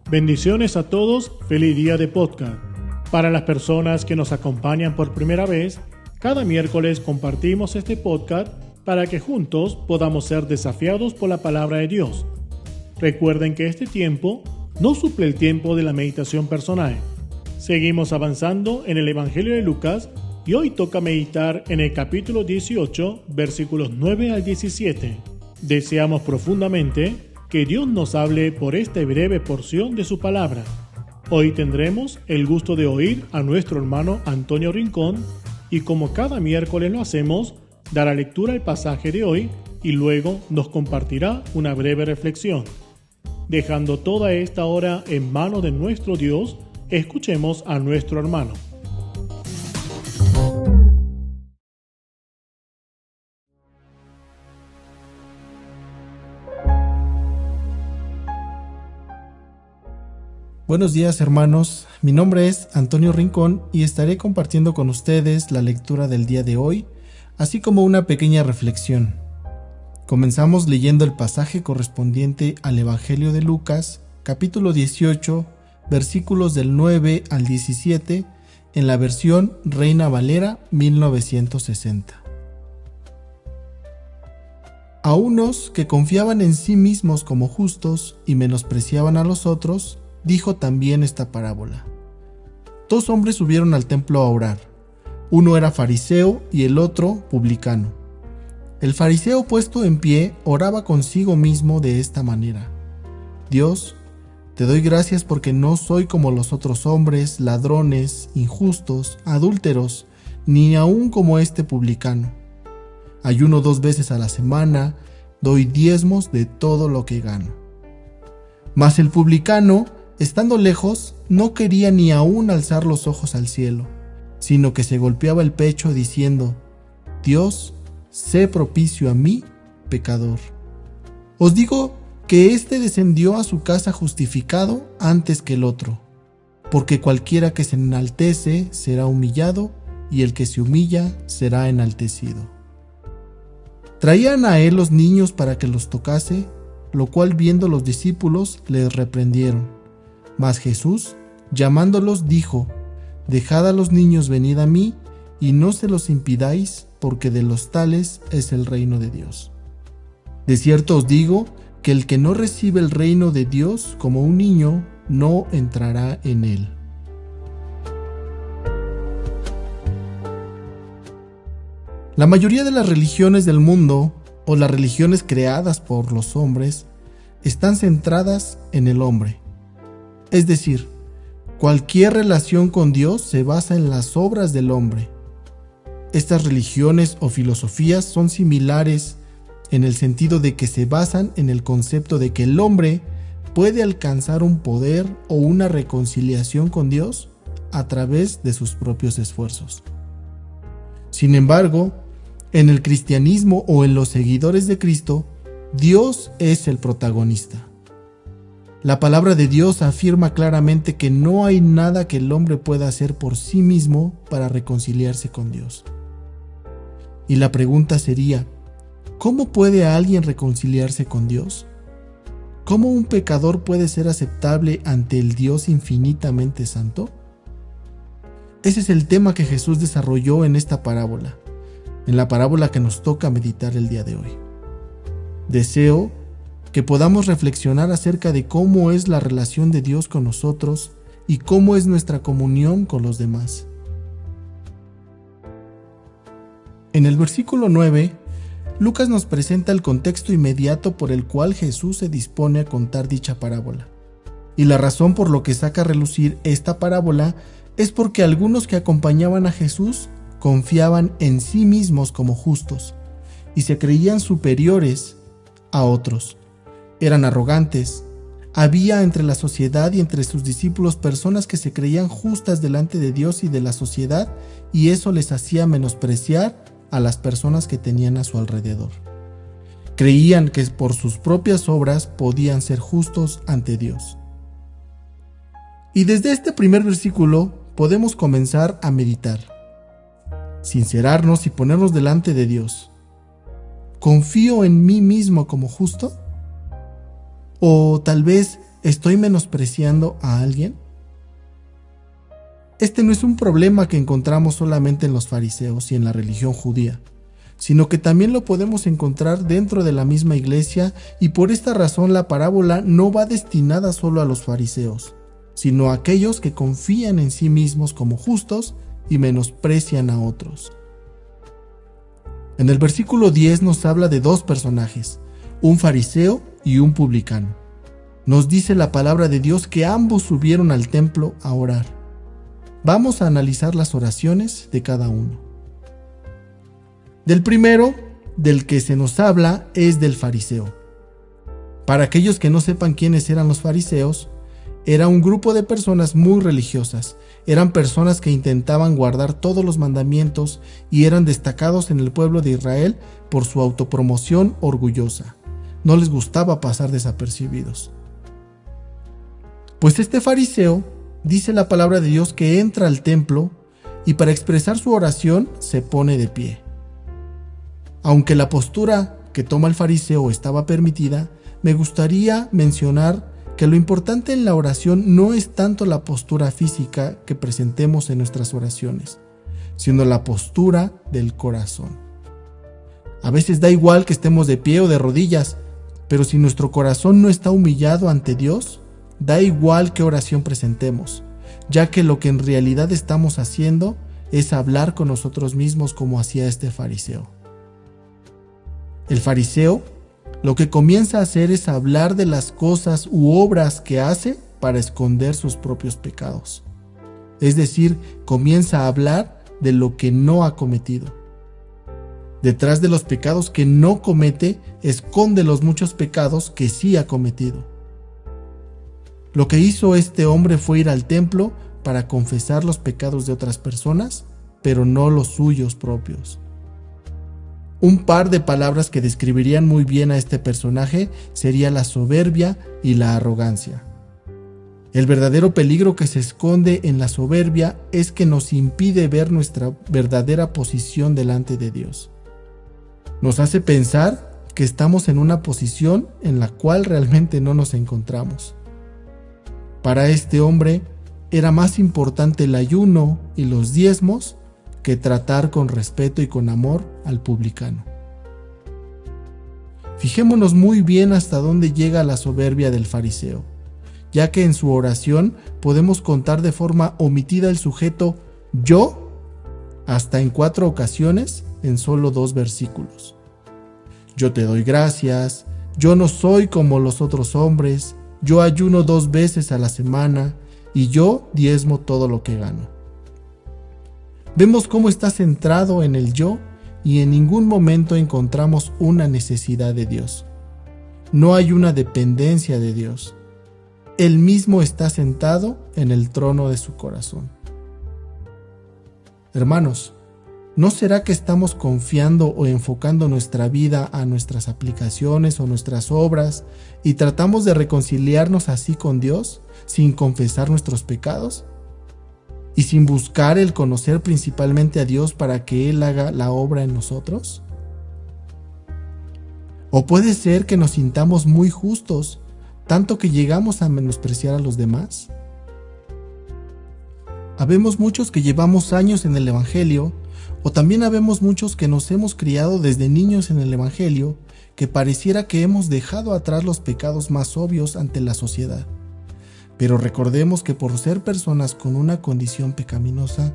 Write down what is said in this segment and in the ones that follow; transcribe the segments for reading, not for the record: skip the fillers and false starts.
Bendiciones a todos, feliz día de podcast. Para las personas que nos acompañan por primera vez, cada miércoles compartimos este podcast para que juntos podamos ser desafiados por la palabra de Dios. Recuerden que este tiempo no suple el tiempo de la meditación personal. Seguimos avanzando en el Evangelio de Lucas y hoy toca meditar en el capítulo 18, versículos 9 al 17. Deseamos profundamente que Dios nos hable por esta breve porción de su palabra. Hoy tendremos el gusto de oír a nuestro hermano Antonio Rincón y, como cada miércoles lo hacemos, dará lectura al pasaje de hoy y luego nos compartirá una breve reflexión. Dejando toda esta hora en manos de nuestro Dios, escuchemos a nuestro hermano. Buenos días, hermanos, mi nombre es Antonio Rincón y estaré compartiendo con ustedes la lectura del día de hoy, así como una pequeña reflexión. Comenzamos leyendo el pasaje correspondiente al Evangelio de Lucas, capítulo 18, versículos del 9 al 17, en la versión Reina Valera 1960. A unos que confiaban en sí mismos como justos y menospreciaban a los otros, dijo también esta parábola. Dos hombres subieron al templo a orar. Uno era fariseo y el otro publicano. El fariseo, puesto en pie, oraba consigo mismo de esta manera: Dios, te doy gracias porque no soy como los otros hombres, ladrones, injustos, adúlteros, ni aun como este publicano. Ayuno 2 veces a la semana, doy diezmos de todo lo que gano. Mas el publicano, estando lejos, no quería ni aún alzar los ojos al cielo, sino que se golpeaba el pecho diciendo: Dios, sé propicio a mí, pecador. Os digo que éste descendió a su casa justificado antes que el otro, porque cualquiera que se enaltece será humillado, y el que se humilla será enaltecido. Traían a él los niños para que los tocase, lo cual viendo los discípulos les reprendieron. Mas Jesús, llamándolos, dijo: Dejad a los niños venid a mí, y no se los impidáis, porque de los tales es el reino de Dios. De cierto os digo que el que no recibe el reino de Dios como un niño, no entrará en él. La mayoría de las religiones del mundo, o las religiones creadas por los hombres, están centradas en el hombre. Es decir, cualquier relación con Dios se basa en las obras del hombre. Estas religiones o filosofías son similares en el sentido de que se basan en el concepto de que el hombre puede alcanzar un poder o una reconciliación con Dios a través de sus propios esfuerzos. Sin embargo, en el cristianismo o en los seguidores de Cristo, Dios es el protagonista. La palabra de Dios afirma claramente que no hay nada que el hombre pueda hacer por sí mismo para reconciliarse con Dios. Y la pregunta sería: ¿cómo puede alguien reconciliarse con Dios? ¿Cómo un pecador puede ser aceptable ante el Dios infinitamente santo? Ese es el tema que Jesús desarrolló en esta parábola, en la parábola que nos toca meditar el día de hoy. Deseo que podamos reflexionar acerca de cómo es la relación de Dios con nosotros y cómo es nuestra comunión con los demás. En el versículo 9, Lucas nos presenta el contexto inmediato por el cual Jesús se dispone a contar dicha parábola. Y la razón por lo que saca a relucir esta parábola es porque algunos que acompañaban a Jesús confiaban en sí mismos como justos y se creían superiores a otros. Eran arrogantes. Había entre la sociedad y entre sus discípulos personas que se creían justas delante de Dios y de la sociedad, y eso les hacía menospreciar a las personas que tenían a su alrededor. Creían que por sus propias obras podían ser justos ante Dios. Y desde este primer versículo podemos comenzar a meditar, sincerarnos y ponernos delante de Dios. ¿Confío en mí mismo como justo? ¿O tal vez estoy menospreciando a alguien? Este no es un problema que encontramos solamente en los fariseos y en la religión judía, sino que también lo podemos encontrar dentro de la misma iglesia, y por esta razón la parábola no va destinada solo a los fariseos, sino a aquellos que confían en sí mismos como justos y menosprecian a otros. En el versículo 10 nos habla de dos personajes, un fariseo y un publicano. Nos dice la palabra de Dios que ambos subieron al templo a orar. Vamos a analizar las oraciones de cada uno. Del primero, del que se nos habla, es del fariseo. Para aquellos que no sepan quiénes eran los fariseos, era un grupo de personas muy religiosas. Eran personas que intentaban guardar todos los mandamientos y eran destacados en el pueblo de Israel por su autopromoción orgullosa. No les gustaba pasar desapercibidos. Pues este fariseo, dice la palabra de Dios, que entra al templo y para expresar su oración se pone de pie. Aunque la postura que toma el fariseo estaba permitida, me gustaría mencionar que lo importante en la oración no es tanto la postura física que presentemos en nuestras oraciones, sino la postura del corazón. A veces da igual que estemos de pie o de rodillas, pero si nuestro corazón no está humillado ante Dios, da igual qué oración presentemos, ya que lo que en realidad estamos haciendo es hablar con nosotros mismos como hacía este fariseo. El fariseo lo que comienza a hacer es hablar de las cosas u obras que hace para esconder sus propios pecados. Es decir, comienza a hablar de lo que no ha cometido. Detrás de los pecados que no comete, esconde los muchos pecados que sí ha cometido. Lo que hizo este hombre fue ir al templo para confesar los pecados de otras personas, pero no los suyos propios. Un par de palabras que describirían muy bien a este personaje sería la soberbia y la arrogancia. El verdadero peligro que se esconde en la soberbia es que nos impide ver nuestra verdadera posición delante de Dios. Nos hace pensar que estamos en una posición en la cual realmente no nos encontramos. Para este hombre era más importante el ayuno y los diezmos que tratar con respeto y con amor al publicano. Fijémonos muy bien hasta dónde llega la soberbia del fariseo, ya que en su oración podemos contar de forma omitida el sujeto yo hasta en 4 ocasiones en solo 2 versículos. Yo te doy gracias, yo no soy como los otros hombres, yo ayuno 2 veces a la semana y yo diezmo todo lo que gano. Vemos cómo está centrado en el yo y en ningún momento encontramos una necesidad de Dios. No hay una dependencia de Dios. Él mismo está sentado en el trono de su corazón. Hermanos, ¿no será que estamos confiando o enfocando nuestra vida a nuestras aplicaciones o nuestras obras y tratamos de reconciliarnos así con Dios sin confesar nuestros pecados? ¿Y sin buscar el conocer principalmente a Dios para que Él haga la obra en nosotros? ¿O puede ser que nos sintamos muy justos, tanto que llegamos a menospreciar a los demás? Habemos muchos que llevamos años en el Evangelio, o también habemos muchos que nos hemos criado desde niños en el Evangelio, que pareciera que hemos dejado atrás los pecados más obvios ante la sociedad. Pero recordemos que por ser personas con una condición pecaminosa,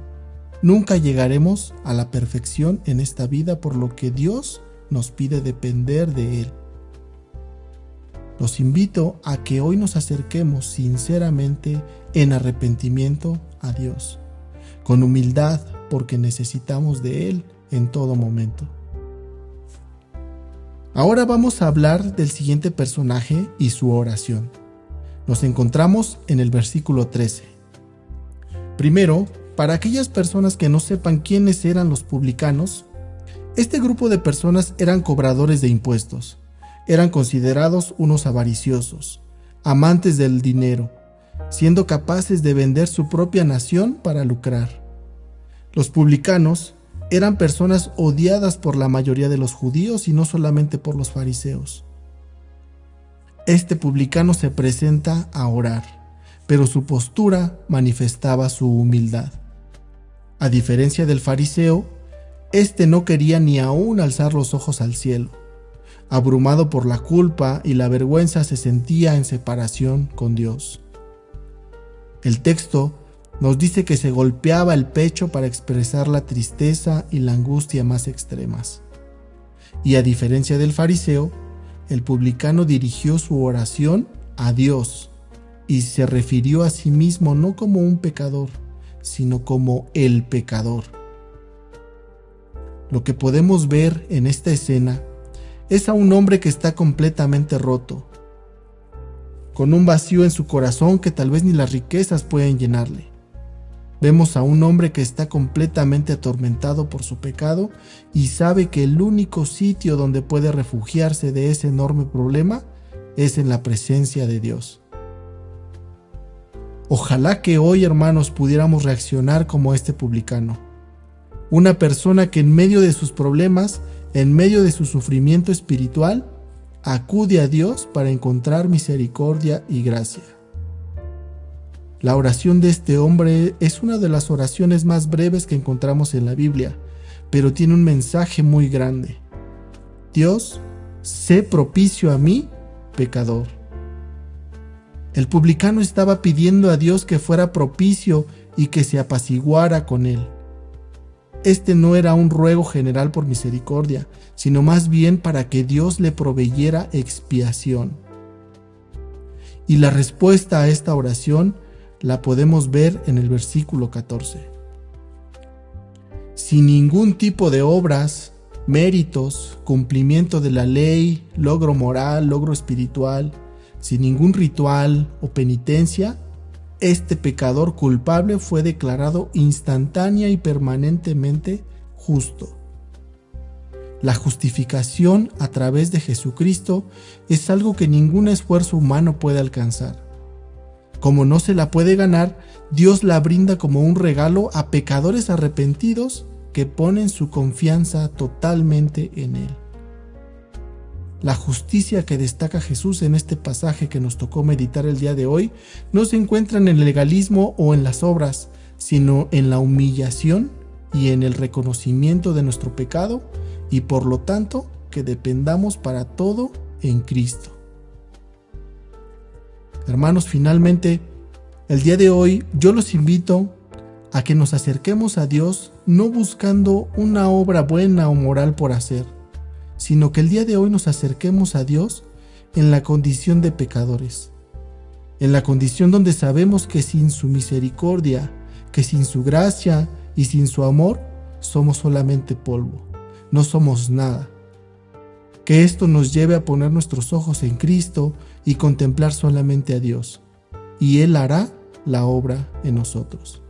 nunca llegaremos a la perfección en esta vida, por lo que Dios nos pide depender de Él. Los invito a que hoy nos acerquemos sinceramente en arrepentimiento a Dios, con humildad, porque necesitamos de Él en todo momento. Ahora vamos a hablar del siguiente personaje y su oración. Nos encontramos en el versículo 13. Primero, para aquellas personas que no sepan quiénes eran los publicanos, este grupo de personas eran cobradores de impuestos, eran considerados unos avariciosos, amantes del dinero, siendo capaces de vender su propia nación para lucrar. Los publicanos eran personas odiadas por la mayoría de los judíos y no solamente por los fariseos. este publicano se presenta a orar, pero su postura manifestaba su humildad. A diferencia del fariseo, este no quería ni aún alzar los ojos al cielo. Abrumado por la culpa y la vergüenza, se sentía en separación con Dios. El texto nos dice que se golpeaba el pecho para expresar la tristeza y la angustia más extremas. Y a diferencia del fariseo, el publicano dirigió su oración a Dios y se refirió a sí mismo no como un pecador, sino como el pecador. Lo que podemos ver en esta escena es a un hombre que está completamente roto, con un vacío en su corazón que tal vez ni las riquezas pueden llenarle. Vemos a un hombre que está completamente atormentado por su pecado y sabe que el único sitio donde puede refugiarse de ese enorme problema es en la presencia de Dios. Ojalá que hoy, hermanos, pudiéramos reaccionar como este publicano. Una persona que en medio de sus problemas, en medio de su sufrimiento espiritual, acude a Dios para encontrar misericordia y gracia. La oración de este hombre es una de las oraciones más breves que encontramos en la Biblia, pero tiene un mensaje muy grande. Dios, sé propicio a mí, pecador. El publicano estaba pidiendo a Dios que fuera propicio y que se apaciguara con él. Este no era un ruego general por misericordia, sino más bien para que Dios le proveyera expiación. Y la respuesta a esta oración la podemos ver en el versículo 14. Sin ningún tipo de obras, méritos, cumplimiento de la ley, logro moral, logro espiritual, sin ningún ritual o penitencia, este pecador culpable fue declarado instantánea y permanentemente justo. La justificación a través de Jesucristo es algo que ningún esfuerzo humano puede alcanzar. Como no se la puede ganar, Dios la brinda como un regalo a pecadores arrepentidos que ponen su confianza totalmente en Él. La justicia que destaca Jesús en este pasaje que nos tocó meditar el día de hoy no se encuentra en el legalismo o en las obras, sino en la humillación y en el reconocimiento de nuestro pecado y por lo tanto que dependamos para todo en Cristo. Hermanos, finalmente, el día de hoy yo los invito a que nos acerquemos a Dios no buscando una obra buena o moral por hacer, sino que el día de hoy nos acerquemos a Dios en la condición de pecadores, en la condición donde sabemos que sin su misericordia, que sin su gracia y sin su amor, somos solamente polvo, no somos nada. Que esto nos lleve a poner nuestros ojos en Cristo y contemplar solamente a Dios, y Él hará la obra en nosotros.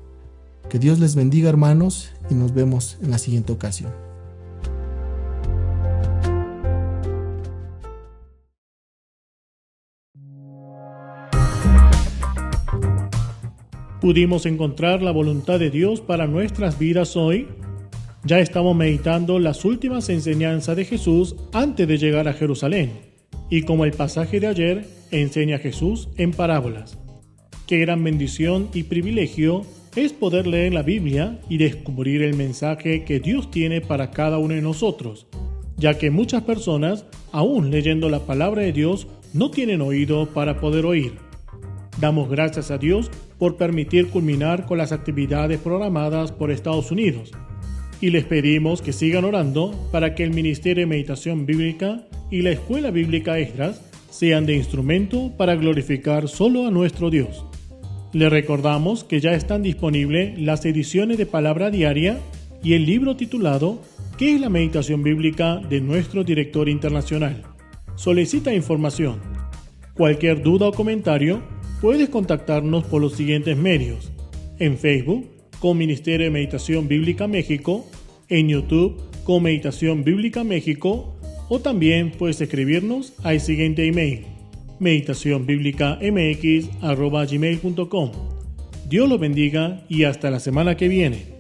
Que Dios les bendiga, hermanos, y nos vemos en la siguiente ocasión. ¿Pudimos encontrar la voluntad de Dios para nuestras vidas hoy? Ya estamos meditando las últimas enseñanzas de Jesús antes de llegar a Jerusalén, y como el pasaje de ayer enseña Jesús en parábolas. Qué gran bendición y privilegio es poder leer la Biblia y descubrir el mensaje que Dios tiene para cada uno de nosotros, ya que muchas personas, aún leyendo la palabra de Dios, no tienen oído para poder oír. Damos gracias a Dios por permitir culminar con las actividades programadas por Estados Unidos. Y les pedimos que sigan orando para que el Ministerio de Meditación Bíblica y la Escuela Bíblica Esdras sean de instrumento para glorificar solo a nuestro Dios. Les recordamos que ya están disponibles las ediciones de Palabra Diaria y el libro titulado ¿Qué es la meditación bíblica?, de nuestro director internacional. Solicita información. Cualquier duda o comentario, puedes contactarnos por los siguientes medios: en Facebook con Ministerio de Meditación Bíblica México, en YouTube con Meditación Bíblica México, o también puedes escribirnos al siguiente email: meditacionbiblicamx@gmail.com. Dios los bendiga y hasta la semana que viene.